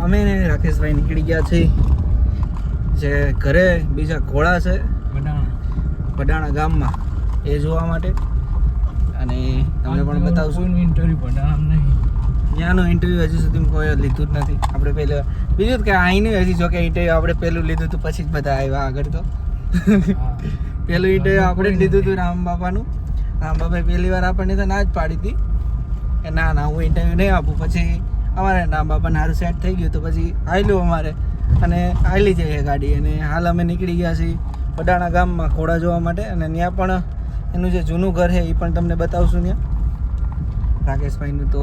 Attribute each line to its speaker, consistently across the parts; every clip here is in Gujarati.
Speaker 1: અમે ને રાકેશભાઈ નીકળી ગયા છીએ જે ઘરે બીજા ઘોડા છે પડાણા ગામમાં એ જોવા માટે અને તમને પણ બતાવશું
Speaker 2: ઇન્ટરવ્યુ પડાણા નહીં
Speaker 1: ત્યાંનો ઇન્ટરવ્યુ હજી સુધી કોઈ લીધું જ નથી. આપણે પહેલાં બીજું કે અહીંનું હજી જો કે ઇન્ટરવ્યુ આપણે પહેલું લીધું હતું પછી જ બધા આવ્યા આગળ. તો પહેલું ઇન્ટરવ્યુ આપણે જ લીધું હતું રામ બાપાનું. રામ બાપાએ પહેલી વાર આપણને તો ના જ પાડી હતી કે ના ના હું ઇન્ટરવ્યુ નહીં આપું. પછી અમારે રામ બાપાને સારું સેટ થઈ ગયું તો પછી આવેલું અમારે અને આવેલી જઈએ ગાડી. અને હાલ અમે નીકળી ગયા છીએ પડાણા ગામમાં ઘોડા જોવા માટે. અને ત્યાં પણ એનું જે જૂનું ઘર છે એ પણ તમને બતાવશું ત્યાં રાકેશભાઈનું. તો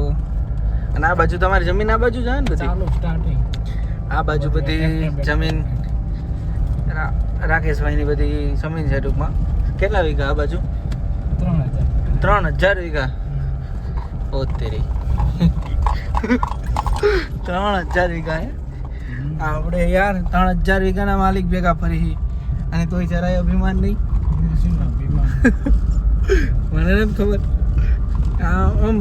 Speaker 1: અને આ બાજુ તમારી જમીન આ બાજુ જાય ને બધી
Speaker 2: ચાલો સ્ટાર્ટિંગ
Speaker 1: આ બાજુ બધી જમીન રાકેશભાઈની બધી જમીન છે ટૂંકમાં. કેટલા વીઘા આ બાજુ? 3000 વીઘા. ઓ તેરી 3000 વીઘા હે આપણે યાર. 3000 વીઘાના માલિક ભેગા ફરી અને તોય જરાય અભિમાન નહીં. મને નથી ખબર આમ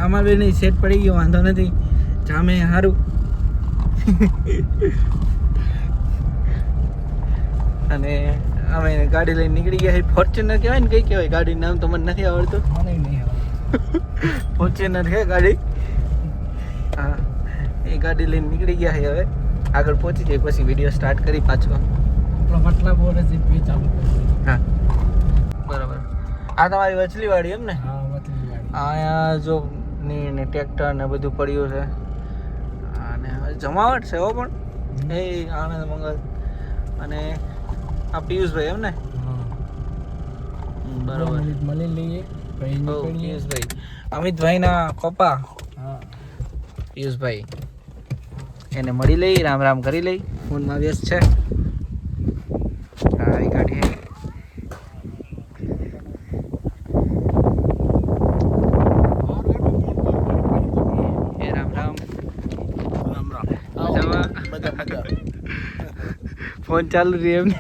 Speaker 1: આમાં બી નહીં સેટ પડી ગયો વાંધો નથી જામે સારું. અને અમે ગાડી લઈને નીકળી ગયા. ફોર્ચ્યુનર કહેવાય ને? કઈ કહેવાય ગાડીનું નામ? તો મને નથી આવડતું. ફોર્ચ્યુનર છે ગાડી. હા એ ગાડી લઈને નીકળી ગયા છે. હવે આગળ પહોંચી જાય પછી વિડીયો સ્ટાર્ટ કરી પાછો. હા બરાબર. આ તમારી વચલી વાડી એમ ને? અહીંયા જો ને ટ્રેક્ટર ને બધું પડ્યું છે અને જમાવટ છે હો. પણ એ આનંદ મંગલ અને આ પિયુષભાઈ એમ ને? બરોબર
Speaker 2: મળી લઈએ
Speaker 1: પિયુષભાઈ અમિતભાઈના પપ્પા પિયુષભાઈ એને મળી લઈ રામ રામ કરી લઈ. ફોનમાં વ્યસ્ત છે. હા એ ગાડી ફોન ચાલુ રહે એમ ને?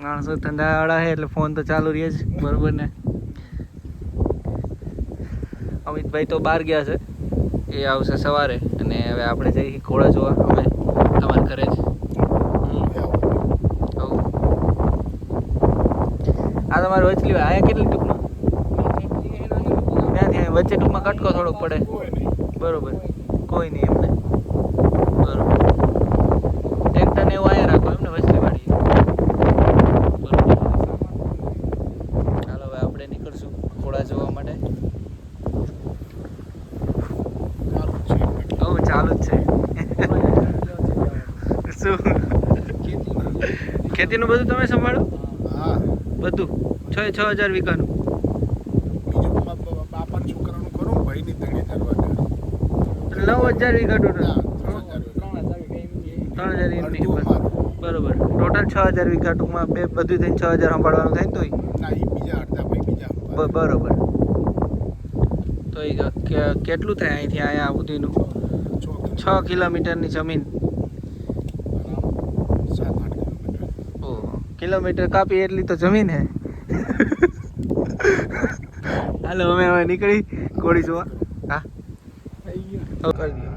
Speaker 1: માણસો ધંધાવાળા છે એટલે ફોન તો ચાલુ રહે જ. બરોબર ને? અમિતભાઈ તો બહાર ગયા છે. એ આવશે સવારે. અને હવે આપણે જઈએ ઘોડા જોવા અમે તમારા ઘરે જ. આ તમારે વચલી હોય આયા કેટલી ટૂંકમાં? ત્યાંથી વચ્ચે ટૂંકમાં કટકો થોડોક પડે. બરોબર કોઈ નહીં એમને? બરોબર ટ્રેક્ટર ને એવું આયા રાખો એમને વચલી વાળી? બરોબર. ચાલો હવે આપણે નીકળશું ઘોડા જોવા માટે. ચાલુ જ છે. શું ખેતીનું બધું તમે સંભાળો?
Speaker 3: હા
Speaker 1: બધું 6000 વીઘાનું.
Speaker 3: બીજું બાપાના છોકરાનું કરું ભાઈની 3000
Speaker 1: 9000 વીઘા ટોટલ. 3000 એમની. બરોબર ટોટલ 6000 વીઘા. ટૂંકમાં બે બધું થઈને 6000 સંભાળવાનું થાય ને તોય?
Speaker 3: ના એ બીજા અડધા ભાઈ બીજા.
Speaker 1: બરોબર તો એ કેટલું થાય અહીંથી અહીંયા સુધીનું? 6 કિલોમીટરની જમીન.
Speaker 3: 7-8 કિલોમીટર.
Speaker 1: ઓહો કિલોમીટર કાપી એટલી તો જમીન હે. હાલો અમે હવે નીકળી ઘોડી જોવા. હા કરી દો.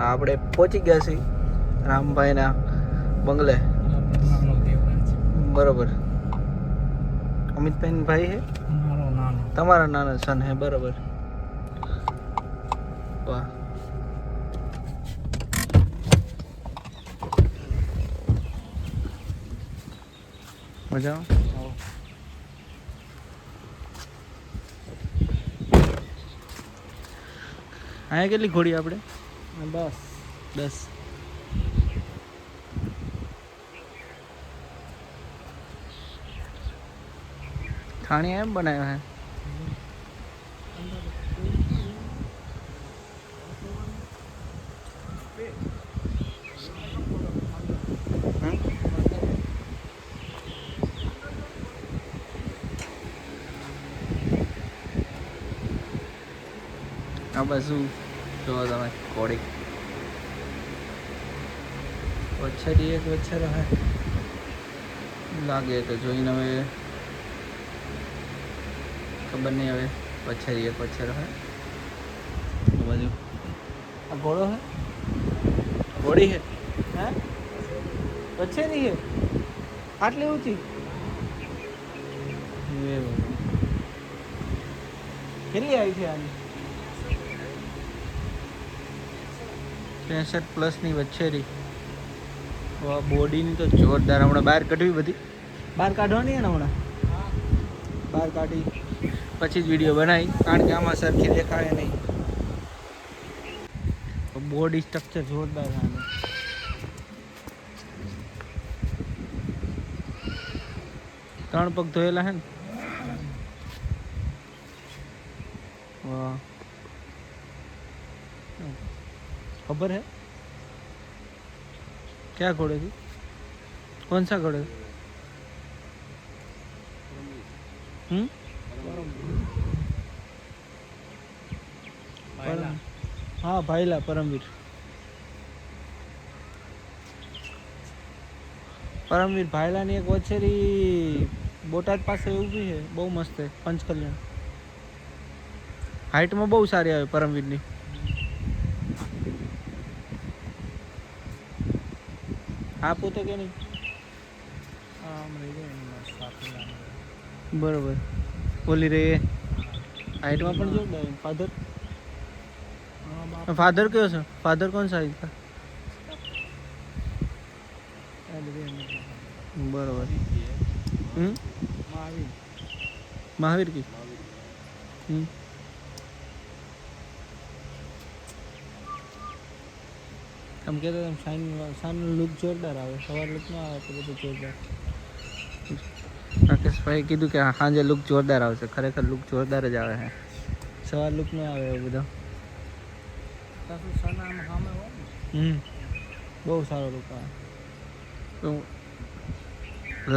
Speaker 1: આપણે પહોંચી ગયા છીએ રામભાઈના બંગલે. બરોબર અમિતભાઈ ભાઈ હે? તમારા નાના સન હે? બરોબર. વાહ મજા. અહીંયા કેટલી ઘોડી આપણે? 10. ખાણી એમ બનાવ્યો હે? આ બાજુ જો તમે ઘોડી વચ્છેથી એક વચ્ચે રહે લાગે તો જોઈને હવે ખબર નહીં. હવે વચ્ચે એક વચ્ચે રહે બાજુ घोड़ो है घोड़ी है हैं वच्छेरी है आटली ऊंची ये કેટલી આવી છે આની 63+ ની વચ્ચેરી વાહ બોડીની તો જોરદાર હમણાં બહાર કાઢવી બધી બહાર કાઢવાની ને હમણાં બહાર કાઢી પછી જ વિડીયો બનાવી કારણ કે આમાં સરખી દેખાય નહીં બોડી સ્ટ્રક્ચર જોરદાર છે આનું ત્રણ પગ ધોયેલા હે ને वाह खबर है क्या घोड़े थी कौन सा घोड़े हाँ भाईला परमवीर परमवीर भाईला ની એક વછેરી બોટાદ પાસે ઊભી છે બહુ મસ્ત છે પંચકલ્યાણ हाइट में बहुत सारी आवे परमवीर ની आप होते के नहीं बराबर बोली रही है हाइट में पण जो फादर फादर क्यों सर फादर कौन सा इसका बराबर महावीर की हम कहते हैं शान लुक जोरदार આવે સવાર લુક ના આવે તો બધું જોરદાર રાકેશભાઈ કીધું કે સાંજે લુક જોરદાર આવશે ખરેખર લુક જોરદાર જ આવે છે સવાર લુક ન આવે એવું બધો બહુ સારો લુક આવે તો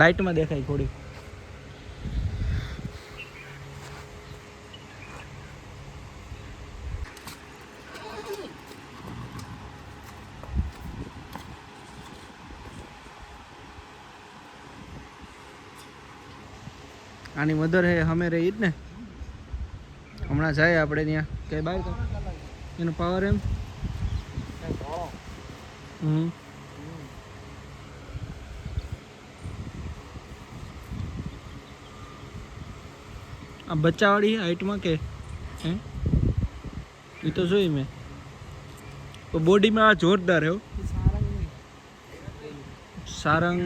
Speaker 1: લાઇટમાં દેખાય થોડી આની મધર હે અમે રહી જ ને હમણાં જાય આપણે ત્યાં કે બહાર એનો પાવર એમ આ બચ્ચાવાળી હાઈટમાં કે હે એ તો જોઈ મેં તો બોડીમાં આ જોરદાર હે સારંગ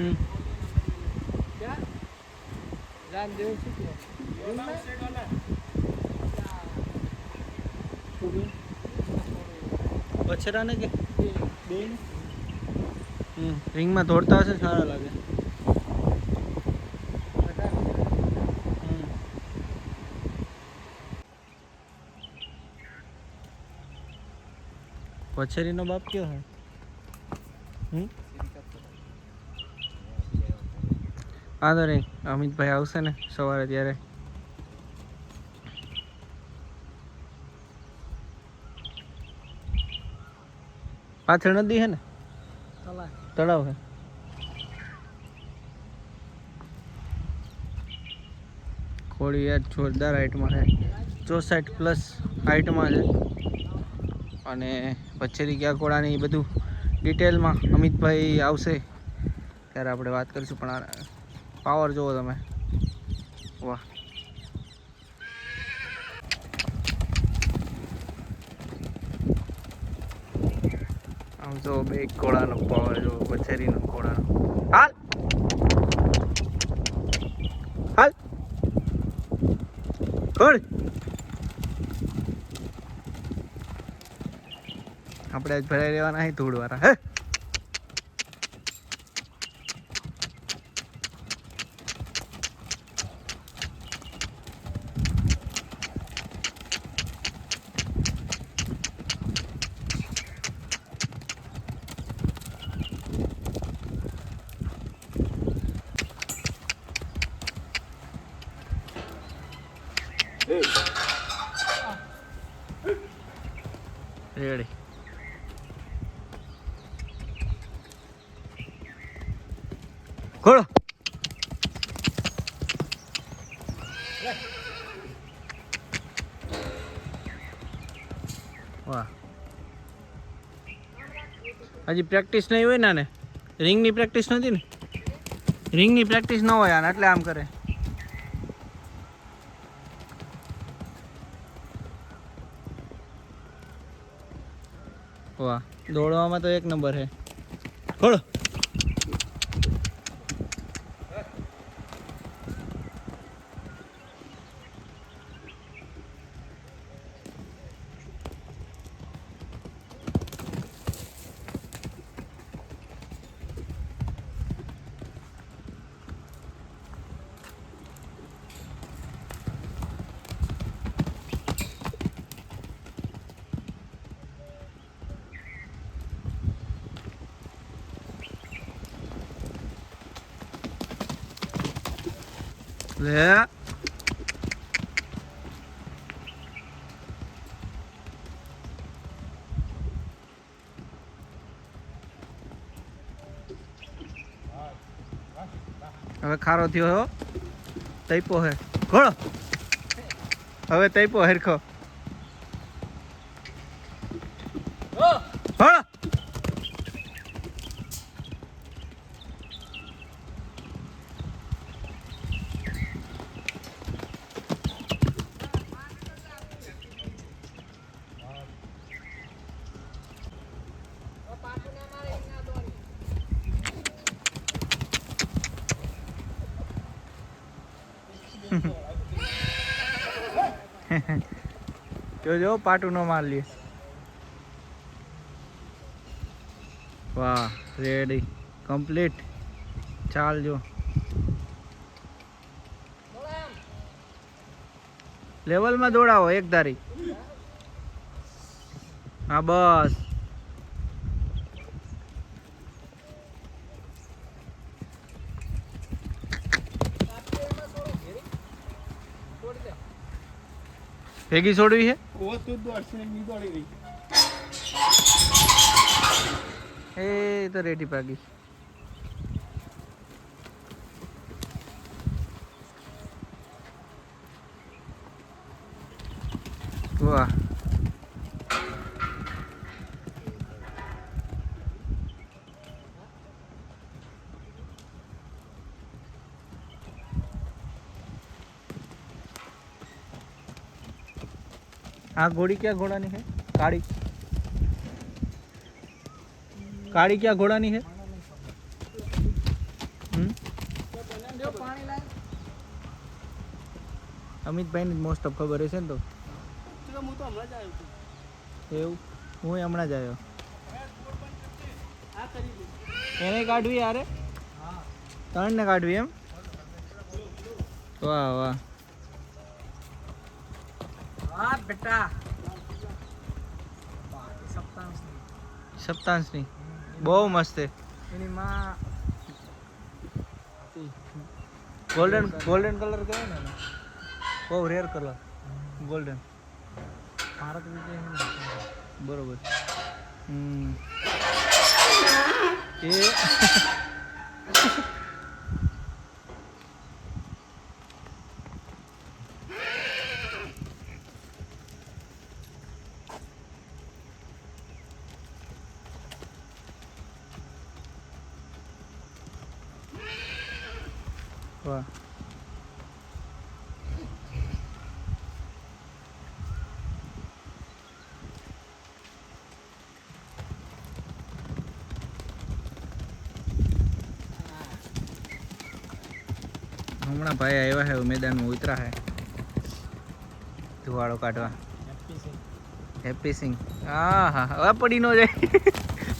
Speaker 1: बछड़ा ने के रिंग में दौड़ता है सारा लगे बछेरी नो बाप क्यों है વાંધો નહીં અમિતભાઈ આવશે ને સવારે ત્યારે પાછળ નદી હે ને તળાવ હે ઘોડી યાર જોરદાર હાઈટમાં છે 64+ હાઈટમાં છે અને વચ્ચેરી ક્યાં ઘોડાની બધું ડિટેલમાં અમિતભાઈ આવશે ત્યારે આપણે વાત કરીશું પણ પાવર જોવો તમે વાહ આમ જો બે ઘોડાનો પાવર જો વછેરીનો ઘોડાનો હાલ હાલ ઘોડ આપણે આજ ભરાઈ રહેવાના હે ધૂળવાળા હે રેડી ઘોડો વાહ હજી પ્રેક્ટિસ નહીં હોય ને રિંગની પ્રેક્ટિસ નથી ને રિંગની પ્રેક્ટિસ ન હોય આને એટલે આમ કરે વાહ દોડવામાં તો એક નંબર હે ખોલો લે હવે ખારો થયો હો તૈપો હે ઘોડો હવે તૈપો હરખો ઘોડો જો પાટું નો માર લે વાહ રેડી કમ્પ્લીટ ચાલ જો લેવલમાં દોડાવો એક ધારી હા બસ ભેગી છોડવી છે
Speaker 3: ઓ તું દોડશે ની દોડી રહી
Speaker 1: એ તો રેડી પાગી વાહ हाँ घोड़ी क्या घोड़ा नहीं है काड़ी काड़ी क्या घोड़ा नहीं है અમિતભાઈ ને મોસ્ટ ઓફ ખબર હશે ને તો
Speaker 2: હું તો હમણાં જ આવ્યો છું
Speaker 1: એવું હું હમણાં જ આવ્યો
Speaker 2: આ કરી દે
Speaker 1: એને કાઢવી યાર
Speaker 2: હા
Speaker 1: ત્રણ ને કાઢવી એમ વાહ વાહ
Speaker 2: હા બેટા
Speaker 1: સપ્તાંશની બહુ મસ્ત છે
Speaker 2: એની માં
Speaker 1: ગોલ્ડન ગોલ્ડન કલર કહેવાય ને એને. બહુ રેર કલર ગોલ્ડન
Speaker 2: ભારત વિજય
Speaker 1: બરોબર એ વાહ હમણાં ભાઈ આવ્યા છે મેદાનમાં ઉતરા છે ધુવાડો કાઢવા હેપી સિંગ હા હા હવે પડી ન જાય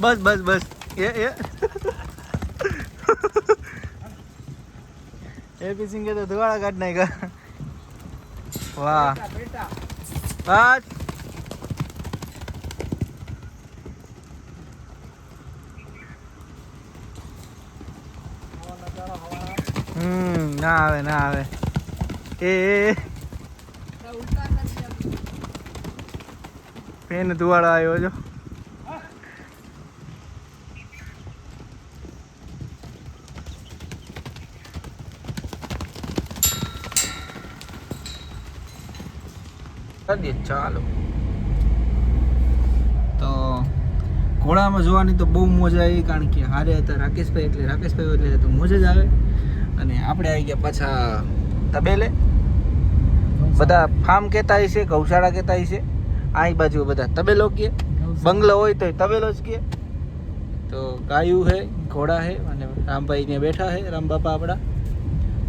Speaker 1: બસ બસ બસ એ હેપી સિંગે તો ધુવાડા કાઢ નાખ્યા વાહ
Speaker 2: બેટા
Speaker 1: બસ ના આવે ના આવે એ
Speaker 2: ઉલટા કરી દે
Speaker 1: પેન ધુવાડો આવ્યો જો ચાલો તો ઘોડામાં જોવાની તો બહુ મજા આવી, કારણ કે હારે હતા રાકેશભાઈ, એટલે રાકેશભાઈ એટલે તો મજા જ આવે. અને આપણે આવી ગયા પાછા તબેલે. બધા ફાર્મ કહેતા હશે, ગૌશાળા કહેતા હશે, આ બાજુ બધા તબેલો કહે, બંગલો હોય તો તબેલો જ કહે. તો ગાયું છે, ઘોડા છે, અને રામભાઈ ત્યાં બેઠા છે, રામ બાપા આપણા.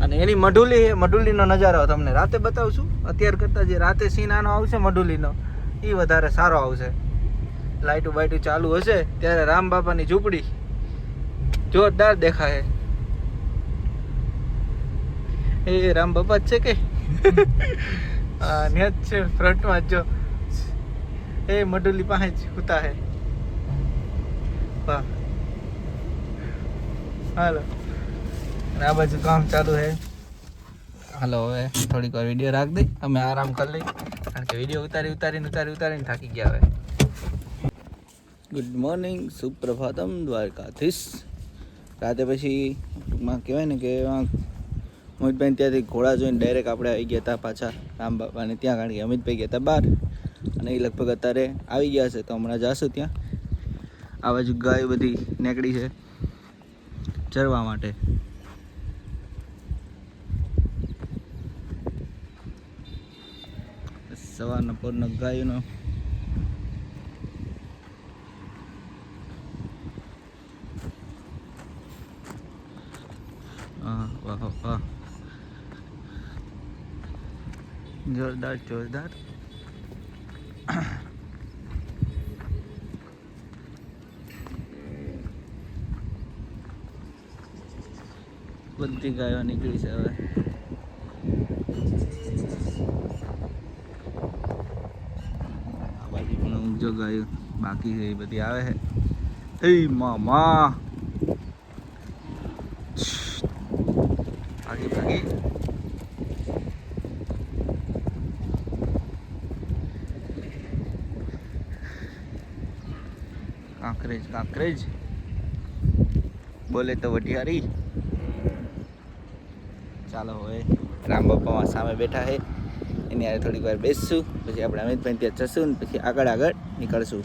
Speaker 1: અને એની મઢુલી છે, મઢુલીનો નજારો તમને રાતે બતાવશું. અત્યાર કરતાં જે રાતે સીન આનો આવશે મઢુલીનો, એ વધારે સારો આવશે. લાઇટું બાઇટું ચાલુ હશે ત્યારે રામ બાપાની ઝૂંપડી જોરદાર દેખાય. એ રામ બાપા જ છે કે હા ને જ છે ફ્રન્ટમાં જ. જો એ મઢુલી પાસે જ ઉતા હે. વાહ હાલો, આ બાજુ કામ ચાલુ છે. હાલો હવે થોડીક વાર વિડીયો રાખ દઈ, અમે આરામ કરી લઈ, કારણ કે વિડીયો ઉતારીને થાકી ગયા હવે. ગુડ મોર્નિંગ, સુપ્રભાતમ દ્વારકાધીશ. રાતે પછી માં કહેવાય ને કે મોહિતભાઈ ત્યાંથી ઘોડા જોઈને ડાયરેક્ટ આપણે આવી ગયા હતા પાછા રામ બાપાને ત્યાં, કારણ કે અમિતભાઈ ગયા હતા બહાર, અને એ લગભગ અત્યારે આવી ગયા છે. તો હમણાં જાશું ત્યાં. આ બાજુ ગાય બધી નીકળી છે ચરવા માટે. સવારના પોરનો ગાયનો વાહ વાહ, જોરદાર જોરદાર. બધી ગાયો નીકળી છે હવે. આ બાજુ પણ અમુક જો ગાયો બાકી છે એ બધી આવે છે. એ મામા ભાગી ભાગી. કાંકરેજ બોલે તો વઢિયારી. ચાલો હવે રામ બાપા સામે બેઠા છે, એની યારે થોડીક વાર બેસશું, પછી આપણે અમિતભાઈ ત્યાં જશું ને પછી આગળ નીકળશું.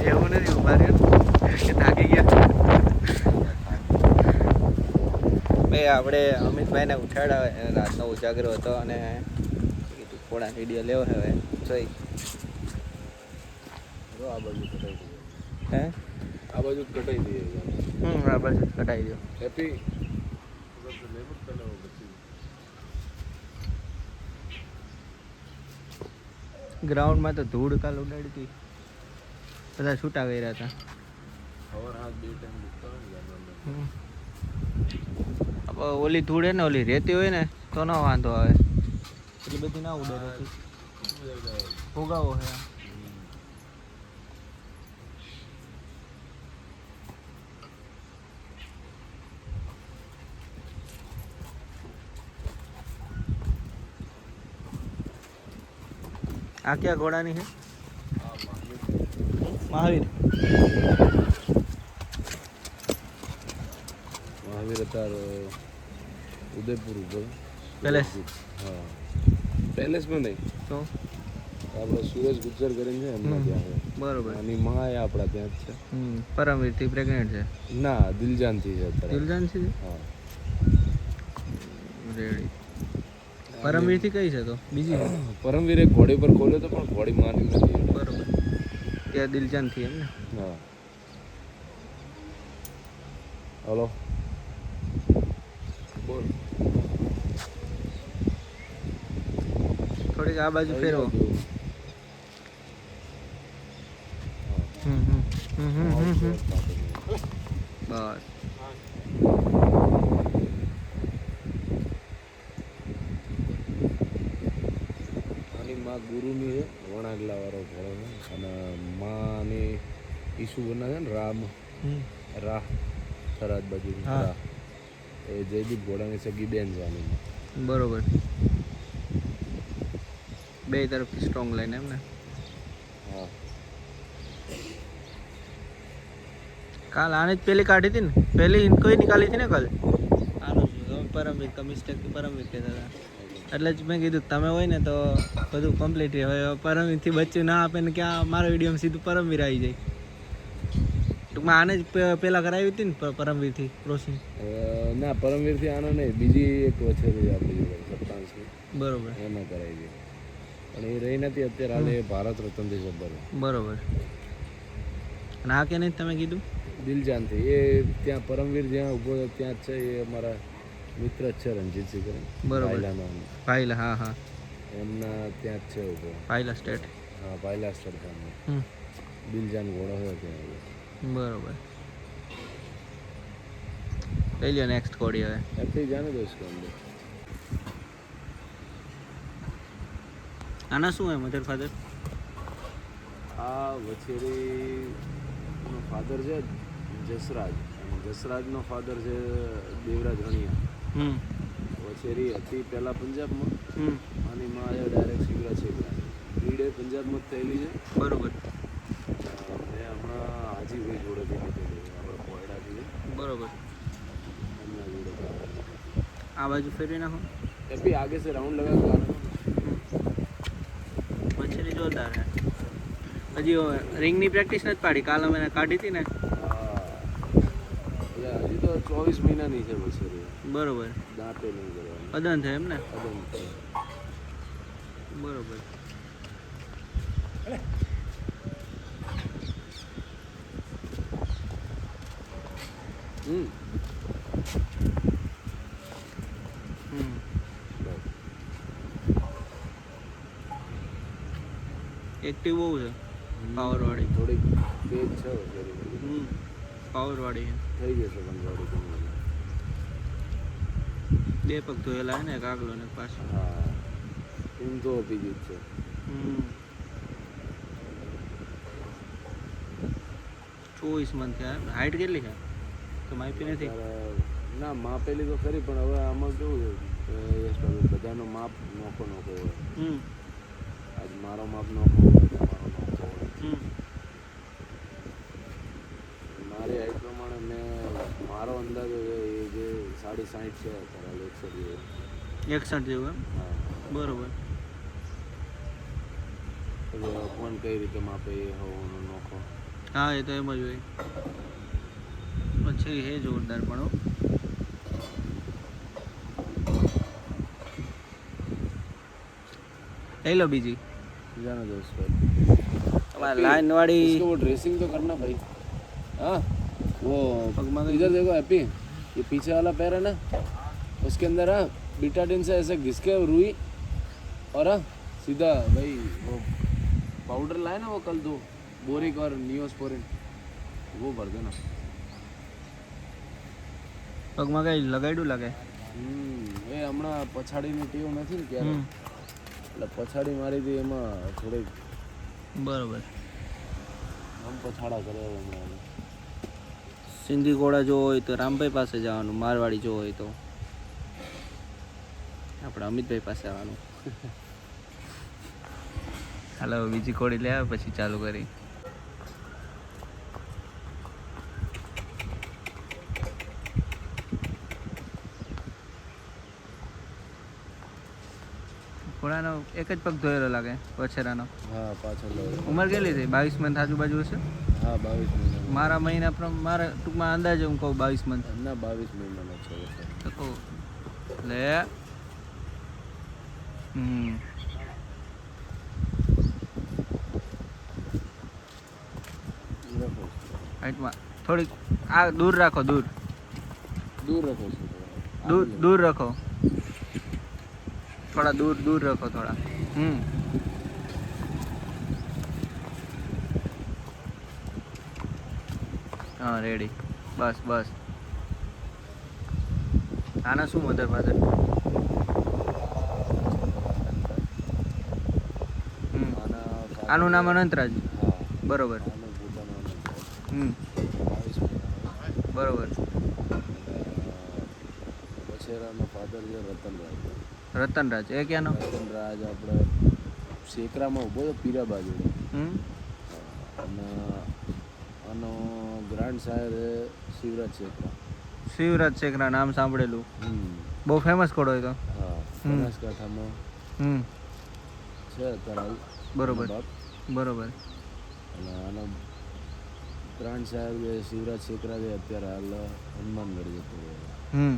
Speaker 1: એવું નથી, ઉભા રહ્યો કે થાકી ગયા. ભાઈ આપણે અમિતભાઈને ઉઠાડ્યા, રાતનો ઉજાગરો હતો અને કીધું થોડા વિડીયો લેવો હવે જોઈ.
Speaker 3: આ બાજુ કટાઈ દઈએ.
Speaker 1: હે
Speaker 3: આ બાજુ કટાઈ દઈએ.
Speaker 1: આ બાજુ કટાઈ દો.
Speaker 3: હેપી
Speaker 1: ગ્રાઉન્ડમાં તો ધૂળ કાલ ઉડાડી હતી, બધા છૂટા કર્યા હતા.
Speaker 3: ખબર હાથ બે ટાઈમ દુખતા હોય ને.
Speaker 1: ઓલી ધૂળ ને ઓલી રેતી હોય ને તો ના વાંધો આવે, એટલી બધી ના ઉડે રેતી. ભોગાવો છે આ. ક્યાં ઘોડાની છે? મહાવીર.
Speaker 3: મહાવીર અતાર ઉદયપુર ઉપર
Speaker 1: પેલેસ.
Speaker 3: હા પેલેસમાં નહીં
Speaker 1: તો
Speaker 3: આપણે સુરેશ ગુજર કરીને છે એમના ત્યાં.
Speaker 1: બરોબર.
Speaker 3: આની માં એ આપણા ત્યાં જ છે.
Speaker 1: પરમવીરથી પ્રેગ્નેન્ટ છે?
Speaker 3: ના, દિલજાનથી છે અત્યારે.
Speaker 1: દિલજાન છે?
Speaker 3: હા
Speaker 1: રેડી. પરમવીરથી કઈ છે તો બીજી?
Speaker 3: પરમવીર એક ઘોડી પર ખોલ્યો તો પણ ઘોડી માની નથી.
Speaker 1: બરોબર. ત્યાં દિલજાનથી એમ ને?
Speaker 3: હા. હલો બોલ.
Speaker 1: થોડીક આ બાજુ ફેરવો. બસ.
Speaker 3: આની માં ગુરુની છે, વણાગલા વાળો ઘોડો છે, અને માની ઈસુ બના છે ને રામ રાહ થરાદ બાજુ રાહ, એ જયદીપ ઘોડાની સગી બેન છે આની.
Speaker 1: બરોબર. બે તરફથી સ્ટ્રોંગ લાઈન એમ ને?
Speaker 3: હા.
Speaker 1: કાલ આને જ પેલી કાઢી હતી ને પેલી કોઈ નિકાલી હતી ને કાલે આનું પરમવીર કા મિસ્ટેક પરમવીર કહેતા હતા એટલે જ મેં કીધું તમે હોય ને તો બધું કમ્પ્લીટ હવે પરમવીરથી બચ્ચું ના આપે ને ક્યાં મારા વિડીયોમાં સીધું પરમવીર આવી જાય ટૂંકમાં આને જ પહેલાં કરાવી હતી ને પરમવીરથી ક્રોસિંગ
Speaker 3: ના પરમવીરથી આનો નહીં બીજી એક વછેરી આપણી જોડે સત્તાંશની
Speaker 1: બરોબર
Speaker 3: એમાં કરાવી છે પણ એ રહી નથી અત્યારે હાલ એ ભારત રત્નથી જબ્બર
Speaker 1: બરોબર અને આ કે નહીં તમે કીધું
Speaker 3: દિલજાનથી એ ત્યાં પરમવીર જ્યાં ઊભો છે ત્યાં જ છે એ અમારા મિત્ર જ છે રણજીતસિંહ કરીને
Speaker 1: બરોબર
Speaker 3: ભાઈલાનો
Speaker 1: ભાઈલા હા હા
Speaker 3: એમના ત્યાં જ છે ઊભો
Speaker 1: ભાઈલા સ્ટેટ
Speaker 3: હા ભાઈલા સ્થળ સામે દિલજાન ઘોડો છે ત્યાં ઊભો.
Speaker 1: બરોબર લઈ લ્યો નેક્સ્ટ કોડી હવે
Speaker 3: ऐसे ही जाने दो इसको अंदर
Speaker 1: આના શું હોય મધર ફાધર
Speaker 3: આ વછેરીનો ફાધર છે જસરાજ અને જસરાજનો ફાધર છે દેવરાજ રણિયા વછેરી હતી પહેલાં પંજાબમાં આની માં એ ડાયરેક્ટ શિવરાજ શેખરા બ્રીડ એ પંજાબમાં જ થયેલી છે
Speaker 1: બરોબર
Speaker 3: મેં હમણાં હાજીભાઈ જોડેથી લીધેલી આપણે કોયડાથી
Speaker 1: બરોબર
Speaker 3: એમના જોડે
Speaker 1: આ બાજુ ફેરવી નાખો
Speaker 3: એ બી આગે से राउंड लगा के आना
Speaker 1: મચ્છરી જોરદાર હે હજી રિંગની પ્રેક્ટિસ નથી પાડી કાલ અમે એને કાઢી હતી ને
Speaker 3: હા એટલે હજી તો 24 મહિનાની છે વછેરી
Speaker 1: બરોબર
Speaker 3: દાંતે નહીં કરવાની
Speaker 1: અદન છે એમ ને
Speaker 3: અદમ છે.
Speaker 1: બરોબર
Speaker 3: હમ
Speaker 1: એક્ટિવ બહુ છે પાવરવાળી
Speaker 3: થોડીક તેજ છે વછેરી
Speaker 1: પાવરવાળી
Speaker 3: થઈ જશે બંધવાળી તમને
Speaker 1: બે પગ ધોયેલા હે ને એક આગલો ને એક પાછો
Speaker 3: હા ઊંઘ તો આપી જ છે
Speaker 1: 24 મંથ થયા હાઈટ કેટલી છે તો માપી નથી
Speaker 3: ના માપેલી તો ખરી પણ હવે આમાં કેવું છે કે બધાનો માપ નોખો નોખો હોય આજ મારો માપ નોખો હોય તમારો નોખો હોય મારી હાઈટ પ્રમાણે મેં મારો અંદાજ એ જે 60.5 છે અત્યારે
Speaker 1: 61 જેવું એમ
Speaker 3: હા
Speaker 1: બરોબર
Speaker 3: હવે કોણ કઈ રીતે માપે એ હોવાનો નોખો
Speaker 1: હા એ તો એમ જ હોય પછી હે જોરદાર પણ હો. લઈ લો બીજી
Speaker 3: जाना दोस्त
Speaker 1: તમારે લાઈન વાળી
Speaker 3: इसको वो ड्रेसिंग तो करना भाई हाँ वो
Speaker 1: पगमा गई।
Speaker 3: इधर देखो हैप्पी ये पीछे वाला पैर है ना उसके अंदर हाँ बीटाडिन से ऐसे घिस के रुई और हाँ सीधा भाई वो पाउडर लाए ना वो कल दो बोरिक और नियोस्पोरिन वो भर देना
Speaker 1: પગમાં કઈ લગાડ્યું લાગે
Speaker 3: એ હમણાં પછાડીની ટેવ નથી ને ત્યારે એટલે પછાડી મારી હતી એમાં થોડીક
Speaker 1: બરોબર
Speaker 3: આમ પછાડા કરે હમણાં
Speaker 1: સિંધી ઘોડા જોવો હોય તો રામભાઈ પાસે જવાનું મારવાડી જોવો હોય તો આપણે અમિતભાઈ પાસે આવવાનું હાલો બીજી ઘોડી લે આવે પછી ચાલુ કરી ઘોડાનો એક જ પગ ધોયેલો લાગે વછેરાનો
Speaker 3: હા પાછળ
Speaker 1: ઉંમર કેટલી થઈ 22 મંથ આજુબાજુ હશે
Speaker 3: હા 22 મહિના
Speaker 1: મારા મહિના મારા ટૂંકમાં અંદાજે હું કહું 22 મંથ
Speaker 3: ના 22 મહિનાનો છે
Speaker 1: તો કહું લે હાઈટમાં થોડીક આ દૂર રાખો દૂર
Speaker 3: દૂર રખો છો
Speaker 1: દૂર રાખો થોડા દૂર રાખો થોડા હા રેડી બસ બસ આના શું મધર ફાધર આનું નામ અનંતરાજ બરોબર બરોબર
Speaker 3: વછેરાનો ફાધર છે રતનરાજ
Speaker 1: રતનરાજ એ ક્યાંનો
Speaker 3: રતનરાજ આપણે શેકરામાં ઊભો છે પીરા બાજુ અને આનો ગ્રાન્ડ બ્રાન્ડ શાયર શિવરાજ ચેકરા.
Speaker 1: શિવરાજ શેખરા નામ સાંભળેલું.
Speaker 3: હમ.
Speaker 1: બહુ ફેમસ ઘોડો હોય તો.
Speaker 3: હા, બનાસકાંઠામાં
Speaker 1: હમ
Speaker 3: છે અત્યારે હાલ.
Speaker 1: બરોબર
Speaker 3: એનો બાપ.
Speaker 1: બરોબર.
Speaker 3: અને આનો બ્રાન્ડ શાયર શિવરાજ ચેકરા છે અત્યારે હાલ હનુમાનગઢ જતો રહ્યો.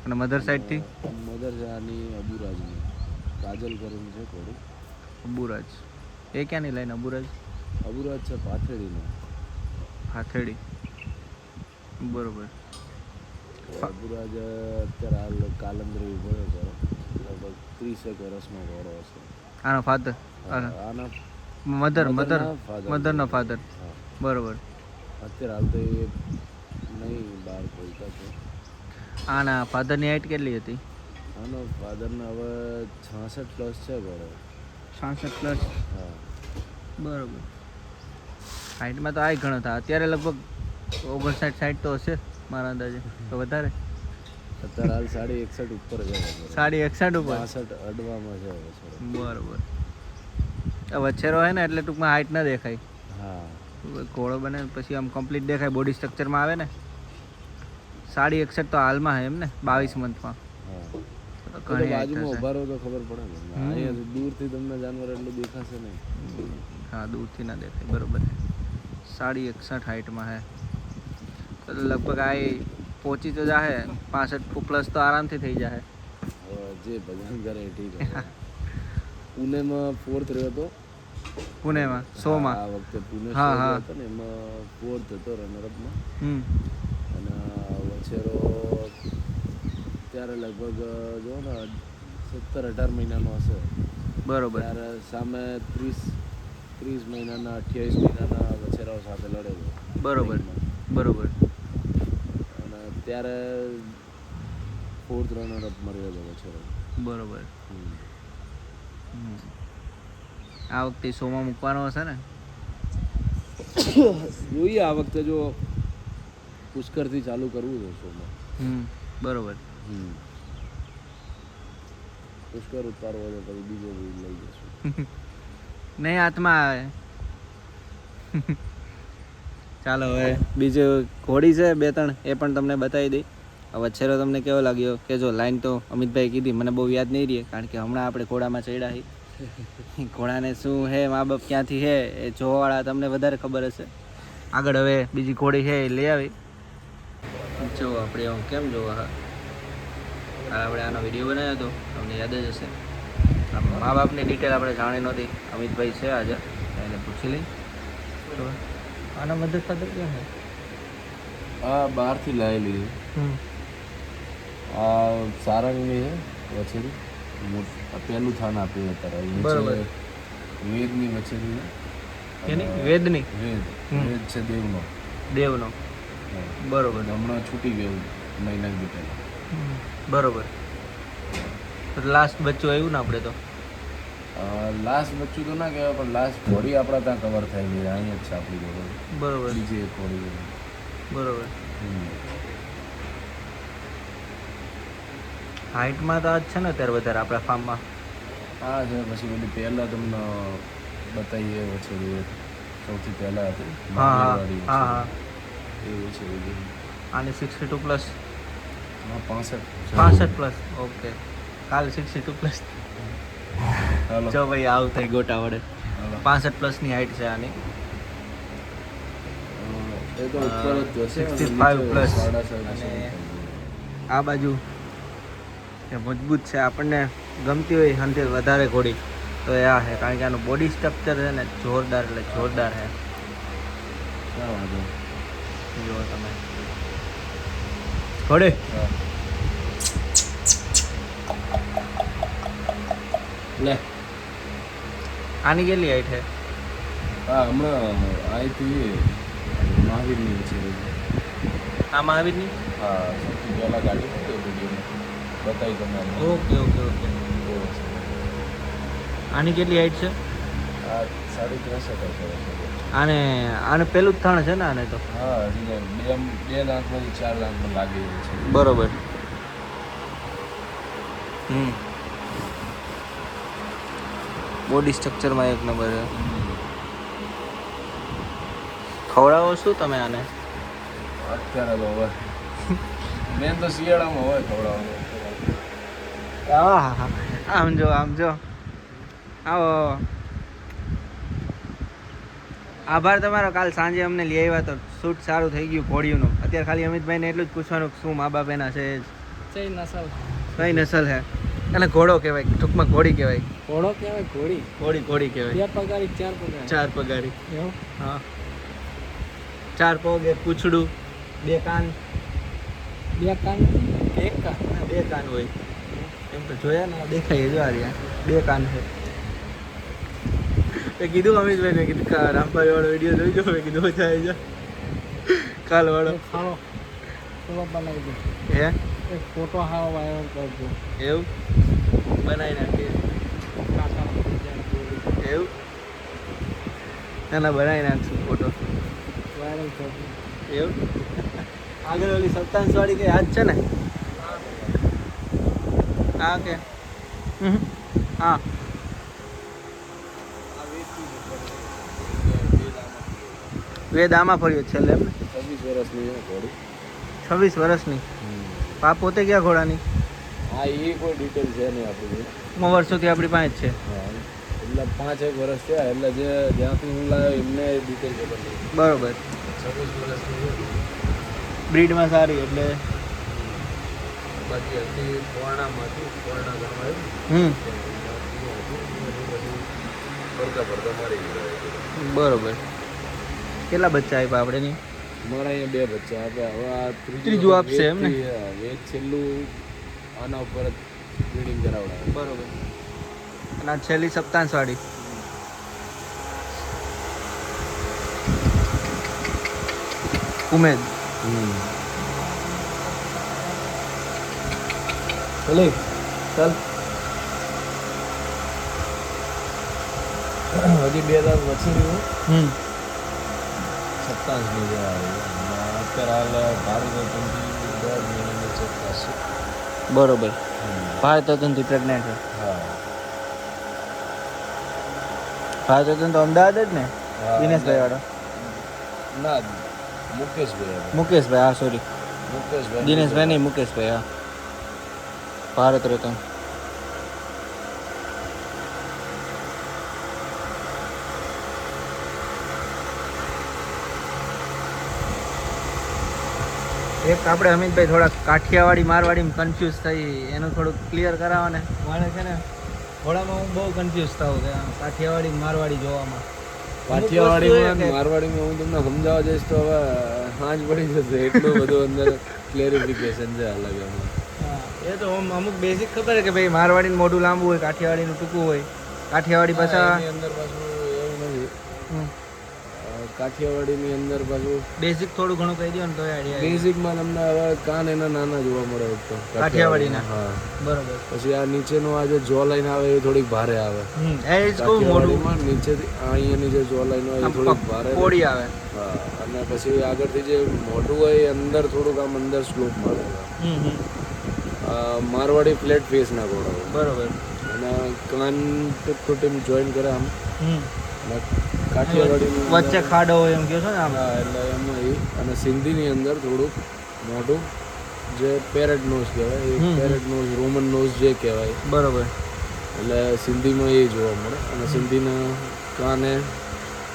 Speaker 1: અને મધર સાઈડથી
Speaker 3: મધર છે આની અબુરાજની, કાજલ કરીને છે થોડું.
Speaker 1: અબુરાજ એ ક્યાંની લાઈન અબુરાજ?
Speaker 3: અબુરાજ છે પાથેડીનો.
Speaker 1: હાથેડી બરોબર.
Speaker 3: અબુરાજ અત્યારે હાલ કાલંદરી ભયો કરો લગભગ 30 વર્ષનો ઘોડો હશે.
Speaker 1: આનો ફાધર
Speaker 3: આના
Speaker 1: મધરનો ફાધર.
Speaker 3: હા,
Speaker 1: બરોબર.
Speaker 3: અત્યારે હાલ તો એ નહીં બહાર બોલતા છે.
Speaker 1: આના ફાધરની હાઈટ કેટલી હતી?
Speaker 3: આનો ફાધરને હવે 66+ છે ઘોડો.
Speaker 1: 66+.
Speaker 3: હા,
Speaker 1: બરોબર. હાઈટમાં તો આ ઘણો થાય અત્યારે લગભગ 59-60 તો હશે મારા અંદાજે, તો વધારે.
Speaker 3: અત્યારે હાલ 61.5 ઉપર છે.
Speaker 1: 61.5 ઉપર.
Speaker 3: 62 અડવામાં છે વછેરો.
Speaker 1: બરોબર. વછેરો હોય ને એટલે ટૂંકમાં હાઈટ ના દેખાય.
Speaker 3: હા,
Speaker 1: ઘોડો બને પછી આમ કમ્પ્લીટ દેખાય, બોડી સ્ટ્રક્ચરમાં આવે ને. 61.5 તો હાલમાં હે એમ ને 22 મંથમાં.
Speaker 3: હા.
Speaker 1: તો
Speaker 3: તો
Speaker 1: ઘણી height
Speaker 3: બાજુમાં
Speaker 1: હશે.
Speaker 3: ઉભા રહો તો ખબર પડે ને. અહીંયા દૂરથી તમને જાનવર એટલું દેખાશે નહીં.
Speaker 1: હા, દૂરથી ના દેખાય. બરોબર. 61.5 હાઈટમાં હે તો લગભગ આ પહોંચી તો જાહે 65+ તો આરામથી થઈ જાય.
Speaker 3: હવે જે ભગવાન કરે એ ઠીક છે. પુણેમાં 4th રહ્યો હતો.
Speaker 1: પુણેમાં 100માં.
Speaker 3: આ વખતે પુણે
Speaker 1: હા,
Speaker 3: શો
Speaker 1: હા.
Speaker 3: હતો ને એમાં 4th હતો રનરઅપમાં.
Speaker 1: હમ
Speaker 3: અને વછેરો ત્યારે લગભગ જો ને 17-18 મહિનાનો હશે.
Speaker 1: બરોબર.
Speaker 3: ત્યારે સામે 30 મહિનાના 28 મહિનાના વછેરાઓ સાથે લડેલો.
Speaker 1: બરોબર બરોબર.
Speaker 3: અને ત્યારે 4th રનરઅપ મળ્યો હતો વછેરો.
Speaker 1: બરોબર.
Speaker 3: હમ.
Speaker 1: આ વખતે 100માં મૂકવાનો હશે ને?
Speaker 3: જોઈએ આ વખતે જો પુષ્કરથી ચાલુ કરવું છે શોમાં.
Speaker 1: બરોબર.
Speaker 3: પુષ્કર ઉતારવો છે પછી બીજો બી લઈ જશું.
Speaker 1: નહીં હાથમાં આવે. ચાલો હવે બીજું ઘોડી છે 2-3 એ પણ તમને બતાવી દઈ. વછેરો તમને કેવો લાગ્યો કે જો લાઈન તો અમિતભાઈ કીધી મને બહુ યાદ નહીં રહી, કારણ કે હમણાં આપણે ઘોડામાં ચડ્યા છીએ. ઘોડાને શું હે મા બાપ ક્યાંથી હે એ જોવાવાળા તમને વધારે ખબર હશે. આગળ હવે બીજી ઘોડી છે એ લઈ આવી. જો આપણે આમ કેમ જોવા હા આપણે આનો વિડીયો બનાવ્યો હતો તમને યાદ જ હશે. મા બાપની ડિટેલ આપણે જાણી નહોતી. અમિતભાઈ છે આજે એને પૂછી લઈ. તો આના મદદ ફાધર ક્યાં છે?
Speaker 3: આ બહારથી લાવેલી છે. આ સારંગની છે વછેરી. પહેલું થાન આપ્યું અત્યારે.
Speaker 1: બરોબર.
Speaker 3: વેદની વછેરી છે.
Speaker 1: એની વેદની
Speaker 3: વેદ છે દેવનો.
Speaker 1: દેવનો. બરોબર.
Speaker 3: હમણાં છૂટી ગયું મહિના દી પહેલા.
Speaker 1: બરોબર. તો લાસ્ટ બચ્ચું આવ્યું ને આપણે તો.
Speaker 3: લાસ્ટ બચ્ચું તો ના કહેવાય પણ લાસ્ટ ઘોડી આપણા ત્યાં કવર થયેલી અહીંયા જ છે આપણી ઘોડી.
Speaker 1: બરોબર.
Speaker 3: બીજી એક ઘોડી.
Speaker 1: બરોબર. હાઈટમાં તો આ જ છે ને અત્યારે વધારે આપણા ફાર્મમાં.
Speaker 3: હા છે. પછી પેલી પહેલાં તમને બતાવીએ વછેરી સૌથી પહેલાં હતી.
Speaker 1: હા હા
Speaker 3: મહાવીરવાળી
Speaker 1: હા હા.
Speaker 3: એ વછેરી.
Speaker 1: આની 62+.
Speaker 3: 65.
Speaker 1: 65+. ઓકે. કાલે 62+.
Speaker 3: ચાલો.
Speaker 1: જો ભાઈ આવું થઈ ગોટા વડે. 65+ની હાઈટ છે આની.
Speaker 3: એ તો ઉપર જ જશે.
Speaker 1: 65+.
Speaker 3: સાડા સાત
Speaker 1: અને આ બાજુ એ મજબૂત છે, આપણને ગમતી હોય હંતે વધારે ઘોડી તો એ આ છે, કારણ કે આનું બોડી સ્ટ્રક્ચર છે ને જોરદાર એટલે જોરદાર છે.
Speaker 3: ક્યાં વાંધો.
Speaker 1: જુઓ તમે ઘોડે
Speaker 3: લે
Speaker 1: આની કેટલી હાઈટ છે?
Speaker 3: હા હમણાં આવી હતી મહાવીરની વછેરી.
Speaker 1: આ મહાવીરની?
Speaker 3: હા સૌથી પહેલાં ગાડી હતી વિડીયોમાં બતાવી તમને.
Speaker 1: Okay okay okay. આની કેટલી હાઈટ છે?
Speaker 3: આ 63 હશે.
Speaker 1: આને આને પેલું જ થાણ છે ને આને તો?
Speaker 3: હા હજી બે દાંતમાંથી 4 દાંતમાં લાગી રહ્યું છે.
Speaker 1: બરોબર. બોડી સ્ટ્રક્ચરમાં એક નંબર છે. ખવડાવો શું તમે આને?
Speaker 3: અત્યારે તો હવે મેન તો શિયાળામાં હોય ખવડાવવાનું.
Speaker 1: આમ જો આવો. આભાર તમારો, કાલ સાંજે અમને લઈ આવ્યા તો શૂટ સારું થઈ ગયું ઘોડીઓનું. અત્યારે ખાલી અમિતભાઈને એટલું જ પૂછવાનું કે શું મા બાપ એના છે,
Speaker 2: કઈ નસલ
Speaker 1: કઈ નસલ હે, અને ઘોડો કહેવાય, ટૂંકમાં ઘોડી કહેવાય.
Speaker 2: ઘોડો કહેવાય ઘોડી
Speaker 1: ઘોડી કહેવાય.
Speaker 2: 2 પગારી 4 પગારી
Speaker 1: 4 પગારી.
Speaker 2: એવું
Speaker 1: હા, 4 પગ, 1 પૂંછડું, 2 કાન.
Speaker 2: 2 કાન 1 કાન
Speaker 1: 2 કાન હોય એમ તો જોયા ને, દેખાય જો આ રહ્યા 2 કાન છે. મેં કીધું અમિતભાઈ ને કીધું રામભાઈ વાળો વિડીયો જોઈજો. મેં કીધું ઓછા આવી જા કાલ વાળો
Speaker 2: ખાઓ તો બનાવી દો.
Speaker 1: હે
Speaker 2: એક ફોટો હાવ વાયરલ કરજો.
Speaker 1: એવું બનાવી નાખીએ. એવું ના બનાવી નાખશું ફોટો,
Speaker 2: વાયરલ કરજો.
Speaker 1: એવું. આગળ ઓલી સપ્તાંશ વાળી કઈ હાથ છે ને? હા કે હા વેદ આમાં ફર્યો છેલ્લે એમ ને?
Speaker 3: 26 વર્ષની છે ઘોડી.
Speaker 1: 26 વર્ષની. પા પોતે ક્યાં ઘોડાની?
Speaker 3: હા, એ કોઈ ડિટેલ છે નહીં આપણી જોડે.
Speaker 1: વર્ષોથી આપણી પાસે જ છે.
Speaker 3: હા, એટલે 5-1 વર્ષ થયા, એટલે જે જ્યાંથી હું લાવ્યો એમને ડિટેલ ખબર નથી.
Speaker 1: બરોબર.
Speaker 3: 26 વર્ષની છે.
Speaker 1: બ્રીડમાં સારી એટલે
Speaker 3: બાકી હતી પોરણામાંથી, પોરણા ગામ આવ્યું પડતા મારી ગયો.
Speaker 1: બરોબર. કેટલા બચ્ચા આપ્યા આપણે ની?
Speaker 3: મારા અહીંયા 2 બચ્ચા આપ્યા. હવે આ
Speaker 1: ત્રીજું આપશે એમ ને?
Speaker 3: વેદ છેલ્લું આના ઉપર જ બ્રીડિંગ કરાવડાવે.
Speaker 1: બરોબર. અને આ છેલ્લી સપ્તાંશ વાળી ઉમેદ. ચલે ચાલ.
Speaker 3: હજી 2 દાંત વચ્ચે રહ્યું. 27 ની જેવા અત્યારે હાલ ભારત રત્નથી 10 મહિનાની ચેક થશે.
Speaker 1: બરોબર. ભારત રત્નથી પ્રેગ્નેન્ટ છે.
Speaker 3: હા,
Speaker 1: ભારત રત્ન તો અમદાવાદ જ ને?
Speaker 3: હા,
Speaker 1: દિનેશભાઈ વાળો.
Speaker 3: ના, મુકેશભાઈ.
Speaker 1: મુકેશભાઈ, હા સોરી,
Speaker 3: મુકેશભાઈ
Speaker 1: દિનેશભાઈ નહીં, મુકેશભાઈ. હા, ભારત રત્ન. એક આપણે અમિતભાઈ થોડા કાઠિયાવાડી મારવાડી કન્ફ્યુઝ થઈ, એનું થોડુંક ક્લિયર કરાવો ને. મને છે ને ઘોડામાં હું બહુ કન્ફ્યુઝ થાઉં કે કાઠિયાવાડી મારવાડી જોવામાં.
Speaker 3: કાઠિયાવાડીમાં મારવાડીમાં હું તમને સમજાવવા જઈશ તો હવે હાંજ પડી જશે. એટલું બધું અંદર ક્લેરિફિકેશન છે અલગ એમાં.
Speaker 1: હા, એ તો અમુક બેઝિક ખબર છે કે ભાઈ મારવાડીનું મોઢું લાંબુ હોય, કાઠિયાવાડીનું ટૂંકું હોય. કાઠિયાવાડી પાછા
Speaker 3: એની અંદર પાછું એવું નથી. કાઠિયાવાડીની અંદર પાછું
Speaker 1: બેઝિક થોડું ઘણું કહી દો ને તો આઈડિયા.
Speaker 3: બેઝિકમાં તમને હવે કાન એના નાના જોવા મળે એક તો
Speaker 1: કાઠિયાવાડીના.
Speaker 3: હા,
Speaker 1: બરોબર.
Speaker 3: પછી આ નીચેનું આ જે જો લાઈન આવે એ થોડીક ભારે આવે.
Speaker 1: એ જ કહું, મોઢું
Speaker 3: કાઠિયાવાડીમાં નીચેથી અહીંયાની જે જો લાઈન હોય એ થોડીક ભારે
Speaker 1: પોડી આવે.
Speaker 3: હા, અને પછી આગળથી જે મોઢું હોય એ અંદર થોડુંક આમ અંદર સ્લોપ મળે. મારવાડી ફ્લેટ ફેસ ના ઘોડા હોય.
Speaker 1: બરોબર.
Speaker 3: અને કાન ટુ ટીમ જોઈન કરે આમ. કાઠિયાવાડી
Speaker 1: વચ્ચે ખાડો હોય એમ કહો છો ને આમ?
Speaker 3: હા, એટલે એમાં એ. અને સિંધીની અંદર થોડુંક મોટું જે પેરેટ નોઝ કહેવાય, એ પેરેટ નોઝ, રોમન નોઝ જે કહેવાય.
Speaker 1: બરોબર.
Speaker 3: એટલે સિંધીમાં એ જોવા મળે. અને સિંધીના કાને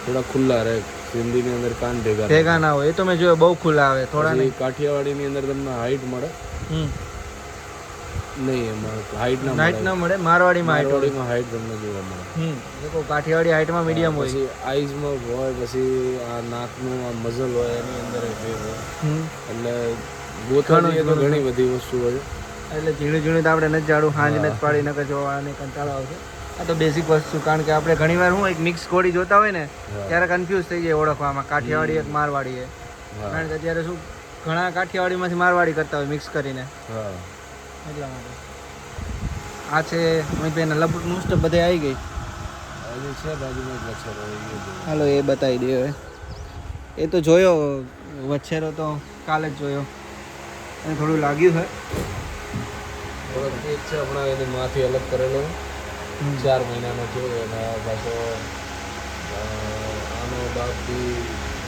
Speaker 3: થોડા ખુલ્લા રહે. સિંધીની અંદર કાન
Speaker 1: ભેગા ના હોય. એ તો મેં જોયું, બહુ ખુલ્લા આવે થોડા.
Speaker 3: નહીં, કાઠિયાવાડીની અંદર તમને હાઈટ મળે નહીં. એમાં હાઈટ ના
Speaker 1: હાઈટ ના મળે. મારવાડીમાં
Speaker 3: હાઈટ તમને જોવા મળે.
Speaker 1: દેખો કાઠિયાવાડી હાઈટમાં મીડિયમ હોય.
Speaker 3: પછી આઈઝમાં હોય, પછી આ નાકનું આ મઝલ હોય એની અંદર ફેર હોય. એટલે ગોથાની તો ઘણી બધી વસ્તુ હોય.
Speaker 1: એટલે ઝીણું ઝીણું તો આપણે નથી જાડું, હાંજ નથી પાડી નકર જોવાને કંટાળો આવશે. આ તો બેઝિક વસ્તુ, કારણ કે આપણે ઘણીવાર હું એક મિક્સ ઘોડી જોતા હોય ને ત્યારે કન્ફ્યુઝ થઈ જાય ઓળખવામાં, કાઠિયાવાડી એક મારવાડી છે. કારણ કે અત્યારે શું ઘણા કાઠિયાવાડીમાંથી મારવાડી કરતા હોય મિક્સ કરીને. એટલા માટે આ છે અમિતભાઈના લપટ મોસ્ટ બધે આવી ગઈ.
Speaker 3: છે બાજુમાં જ વચ્ચેરો
Speaker 1: હાલો એ બતાવી દે હવે. એ તો જોયો વચ્ચેરો, તો કાલે જ જોયો અને થોડું લાગ્યું છે.
Speaker 3: થોડોક ઠીક છે. હમણાં એની માથી અલગ કરેલો 4 મહિનાનો થયો. અને પાછો આનો બાપ બી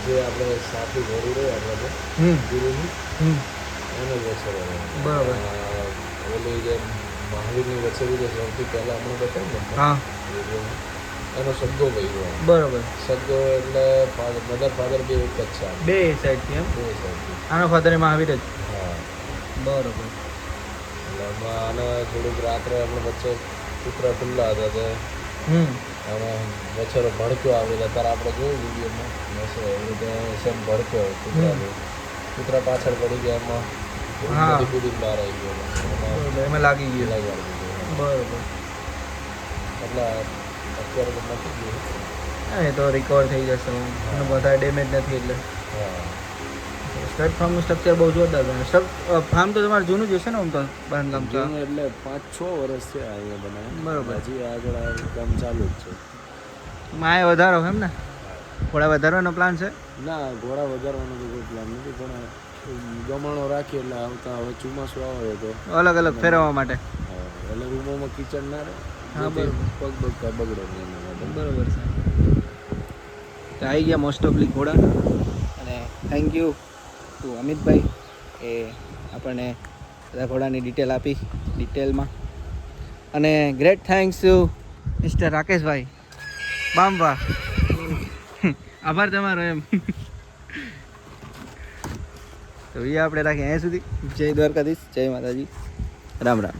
Speaker 3: જે આપણે સાથી ઘોડું રહે આપણે
Speaker 1: હમ
Speaker 3: ગુરુની
Speaker 1: હમ
Speaker 3: એને વછેરો
Speaker 1: બરાબર.
Speaker 3: ઓલી જે મહાવીરની વછેરી જે સૌથી પહેલાં હમણાં બતાવ્યું ને
Speaker 1: હા
Speaker 3: એનો સગ્ગો કર્યો
Speaker 1: બરાબર.
Speaker 3: સગ્ગો એટલે મધર ફાધર બે એક જ છે આમ.
Speaker 1: બે સાઈડથી એમ.
Speaker 3: બે સાઈડથી
Speaker 1: આનો ફાધર મહાવીર જ.
Speaker 3: હા
Speaker 1: બરાબર.
Speaker 3: એટલે એમાં આને થોડુંક રાત્રે આપણે વચ્ચે કૂતરા ખુલ્લા હતા તે
Speaker 1: હમ
Speaker 3: અને વચ્ચેનો ભડક્યો આવેલા ત્યારે આપણે જોયું વિડીયોમાં મેસે એવી રીતે સેમ ભડક્યો કૂતરાનો કૂતરા પાછળ પડી ગયા એમાં
Speaker 1: હા.
Speaker 3: બધી કૂદીને બહાર આવી ગયો
Speaker 1: બરાબર. એમાં લાગી ગયું.
Speaker 3: લગાડી દીધું
Speaker 1: બરાબર.
Speaker 3: એટલે અત્યારે તો નથી ગયું
Speaker 1: હા એ તો રિકવર થઈ જશે. એનો વધારે ડેમેજ નથી એટલે.
Speaker 3: હા
Speaker 1: સ્ટડ ફાર્મનું સ્ટ્રક્ચર બહુ જોરદાર બને. ફાર્મ તો તમારે જૂનું જ હશે ને આમ તો બાંધકામ તો.
Speaker 3: જૂનું એટલે 5-6 વર્ષ છે અહીંયા બનાવે
Speaker 1: બરોબર.
Speaker 3: હજી આગળ આ કામ ચાલુ જ છે
Speaker 1: માએ વધારો એમ ને થોડા વધારવાનો પ્લાન છે.
Speaker 3: ના ઘોડા વધારવાનો તો કોઈ પ્લાન નથી પણ ગમાણો રાખીએ એટલે આવતા હવે ચોમાસું આવે તો
Speaker 1: અલગ અલગ ફેરવવા માટે.
Speaker 3: એટલે રૂમોમાં કિચન ના રહે
Speaker 1: હા,
Speaker 3: જેથી
Speaker 1: બરોબર.
Speaker 3: પગ બગતા બગડે નહીં એના માટે
Speaker 1: બરોબર છે. તો આવી ગયા મોસ્ટ ઓફલી ઘોડા. અને થેન્ક યુ ટુ અમિતભાઈ એ આપણને બધા ઘોડાની ડિટેલ આપી ડિટેલમાં. અને ગ્રેટ થેન્ક્સ ટુ મિસ્ટર રાકેશભાઈ બામવા. આભાર તમારો એમ. તો એ આપણે રાખીએ અહીંયા સુધી. જય દ્વારકાધીશ, જય માતાજી, રામ રામ.